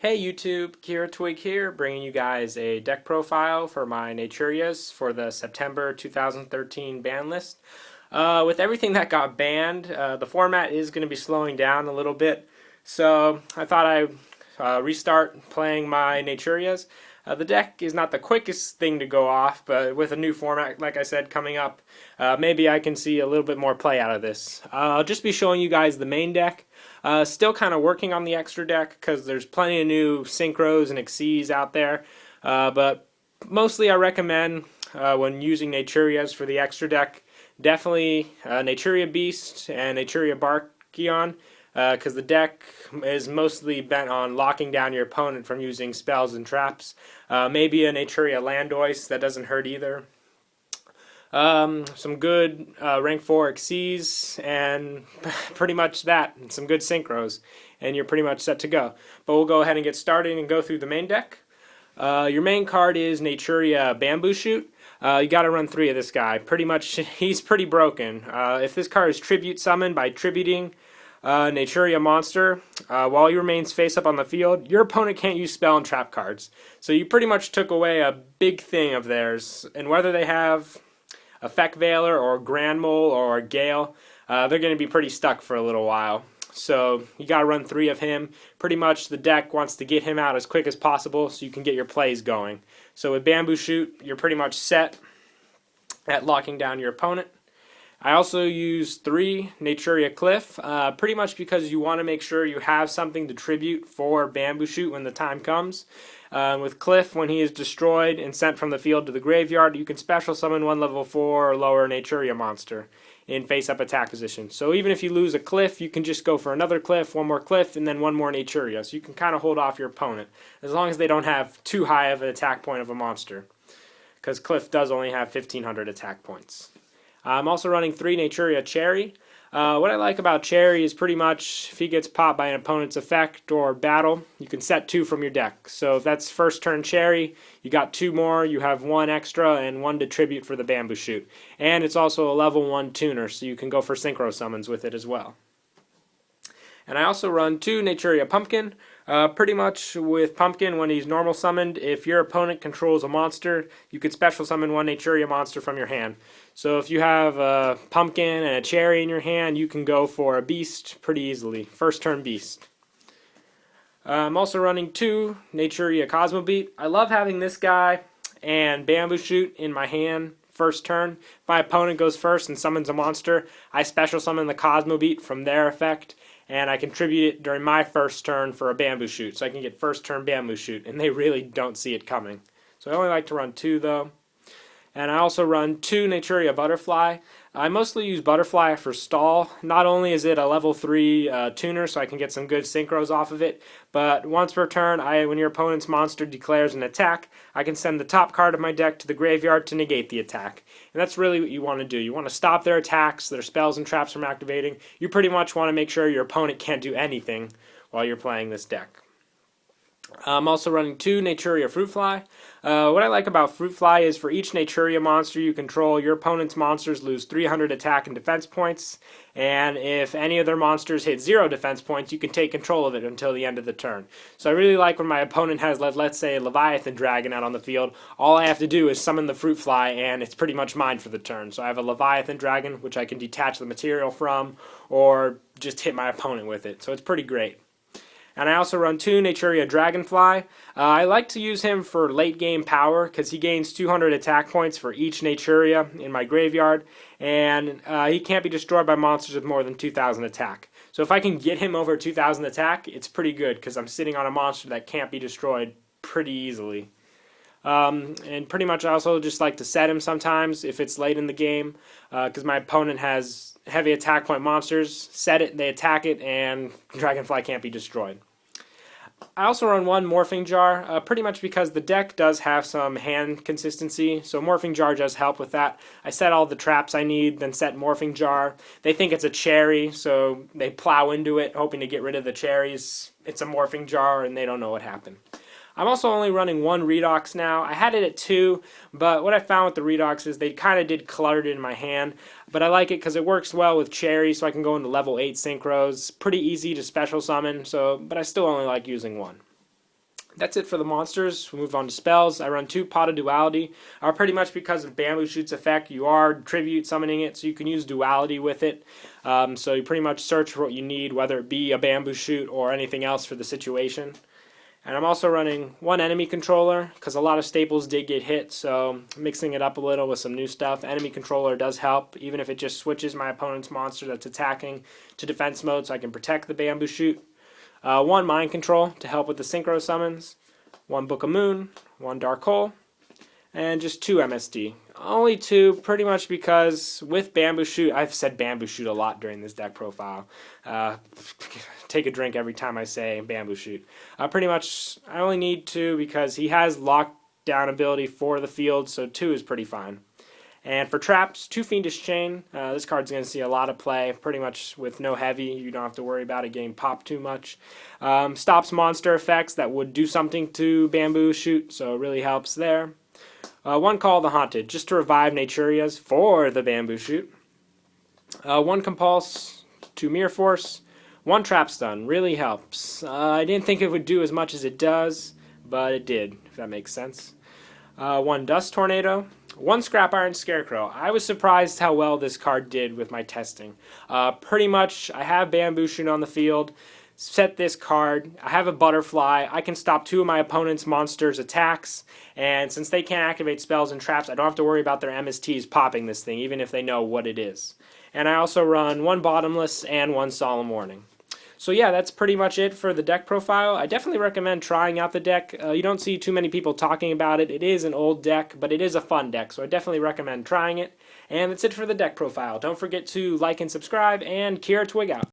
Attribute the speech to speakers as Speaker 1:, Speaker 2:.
Speaker 1: Hey YouTube, Kira Twig here, bringing you guys a deck profile for my Naturias for the September 2013 ban list. With everything that got banned, the format is going to be slowing down a little bit, so I thought I'd restart playing my Naturias. The deck is not the quickest thing to go off, but with a new format, like I said, coming up, maybe I can see a little bit more play out of this. I'll just be showing you guys the main deck. Still kind of working on the extra deck because there's plenty of new synchros and exceeds out there, but mostly I recommend when using Naturias for the extra deck, definitely Naturia Beast and Naturia Barkion, because the deck is mostly bent on locking down your opponent from using spells and traps. Maybe a Naturia Landoise, that doesn't hurt either. Some good rank 4 exceeds, and pretty much that, and some good synchros, and you're pretty much set to go. But we'll go ahead and get started and go through the main deck. Your main card is Naturia Bamboo Shoot. You got to run 3 of this guy. Pretty much, he's pretty broken. If this card is tribute summoned by tributing Naturia monster, while he remains face up on the field, your opponent can't use spell and trap cards. So you pretty much took away a big thing of theirs, and whether they have Effect Veiler or Grand Mole or Gale, they're going to be pretty stuck for a little while. So you got to run 3 of him. Pretty much the deck wants to get him out as quick as possible so you can get your plays going. So with Bamboo Shoot, you're pretty much set at locking down your opponent. I also use 3 Naturia Cliff, pretty much because you want to make sure you have something to tribute for Bamboo Shoot when the time comes. With Cliff, when he is destroyed and sent from the field to the graveyard, you can special summon 1 level 4 or lower Naturia monster in face-up attack position. So even if you lose a Cliff, you can just go for another Cliff, 1 more Cliff, and then 1 more Naturia. So you can kind of hold off your opponent, as long as they don't have too high of an attack point of a monster, because Cliff does only have 1500 attack points. I'm also running 3 Naturia Cherry. What I like about Cherry is pretty much if he gets popped by an opponent's effect or battle, you can set 2 from your deck. So if that's first turn Cherry, you got 2 more, you have 1 extra and 1 to tribute for the Bamboo Shoot. And it's also a level 1 tuner, so you can go for synchro summons with it as well. And I also run 2 Naturia Pumpkin. Pretty much with Pumpkin, when he's normal summoned, if your opponent controls a monster, you could special summon 1 Naturia monster from your hand. So if you have a Pumpkin and a Cherry in your hand, you can go for a Beast pretty easily. First turn Beast. I'm also running 2 Naturia Cosmo Beat. I love having this guy and Bamboo Shoot in my hand first turn. If my opponent goes first and summons a monster, I special summon the Cosmo Beat from their effect, and I contribute it during my first turn for a Bamboo Shoot, so I can get first turn Bamboo Shoot, and they really don't see it coming. So I only like to run 2 though. And I also run 2 Naturia Butterfly. I mostly use Butterfly for stall. Not only is it a level 3 tuner, so I can get some good synchros off of it, but once per turn, when your opponent's monster declares an attack, I can send the top card of my deck to the graveyard to negate the attack. And that's really what you want to do. You want to stop their attacks, their spells and traps from activating. You pretty much want to make sure your opponent can't do anything while you're playing this deck. I'm also running 2 Naturia Fruit Fly. What I like about Fruit Fly is for each Naturia monster you control, your opponent's monsters lose 300 attack and defense points, and if any of their monsters hit 0 defense points, you can take control of it until the end of the turn. So I really like when my opponent has, let's say, a Leviathan Dragon out on the field, all I have to do is summon the Fruit Fly, and it's pretty much mine for the turn. So I have a Leviathan Dragon, which I can detach the material from, or just hit my opponent with it. So it's pretty great. And I also run 2 Naturia Dragonfly. I like to use him for late game power because he gains 200 attack points for each Naturia in my graveyard, and he can't be destroyed by monsters with more than 2,000 attack. So if I can get him over 2,000 attack, it's pretty good because I'm sitting on a monster that can't be destroyed pretty easily. And pretty much I also just like to set him sometimes if it's late in the game because my opponent has heavy attack point monsters. Set it, they attack it, and Dragonfly can't be destroyed. I also run 1 Morphing Jar, pretty much because the deck does have some hand consistency, so Morphing Jar does help with that. I set all the traps I need, then set Morphing Jar. They think it's a cherry, so they plow into it, hoping to get rid of the cherries. It's a Morphing Jar, and they don't know what happened. I'm also only running 1 Redox now. I had it at 2, but what I found with the Redox is they kind of did clutter it in my hand. But I like it because it works well with Cherry, so I can go into level 8 synchros. Pretty easy to special summon, but I still only like using 1. That's it for the monsters. We'll move on to spells. I run 2 Pot of Duality. Pretty much because of Bamboo Shoot's effect, you are tribute summoning it, so you can use Duality with it. So you pretty much search for what you need, whether it be a Bamboo Shoot or anything else for the situation. And I'm also running 1 enemy controller, because a lot of staples did get hit, so mixing it up a little with some new stuff. Enemy controller does help, even if it just switches my opponent's monster that's attacking to defense mode, so I can protect the Bamboo Shoot. 1 Mind Control to help with the Synchro summons, 1 Book of Moon, 1 Dark Hole, and just 2 MSD. Only 2, pretty much because with Bamboo Shoot, I've said Bamboo Shoot a lot during this deck profile. Take a drink every time I say Bamboo Shoot. Pretty much, I only need 2 because he has lockdown ability for the field, so 2 is pretty fine. And for traps, 2 Fiendish Chain. This card's going to see a lot of play, pretty much with no heavy. You don't have to worry about it getting popped too much. Stops monster effects that would do something to Bamboo Shoot, so it really helps there. 1 Call the Haunted, just to revive Naturias for the Bamboo Shoot. 1 Compulse, 2 Mirror Force, 1 Trap Stun, really helps. I didn't think it would do as much as it does, but it did, if that makes sense. 1 Dust Tornado, 1 Scrap Iron Scarecrow. I was surprised how well this card did with my testing. Pretty much, I have Bamboo Shoot on the field, set this card, I have a Butterfly, I can stop 2 of my opponent's monsters' attacks, and since they can't activate spells and traps, I don't have to worry about their MSTs popping this thing, even if they know what it is. And I also run 1 Bottomless and 1 Solemn Warning. So yeah, that's pretty much it for the deck profile. I definitely recommend trying out the deck. You don't see too many people talking about it. It is an old deck, but it is a fun deck, so I definitely recommend trying it. And that's it for the deck profile. Don't forget to like and subscribe, and Kira Twig out.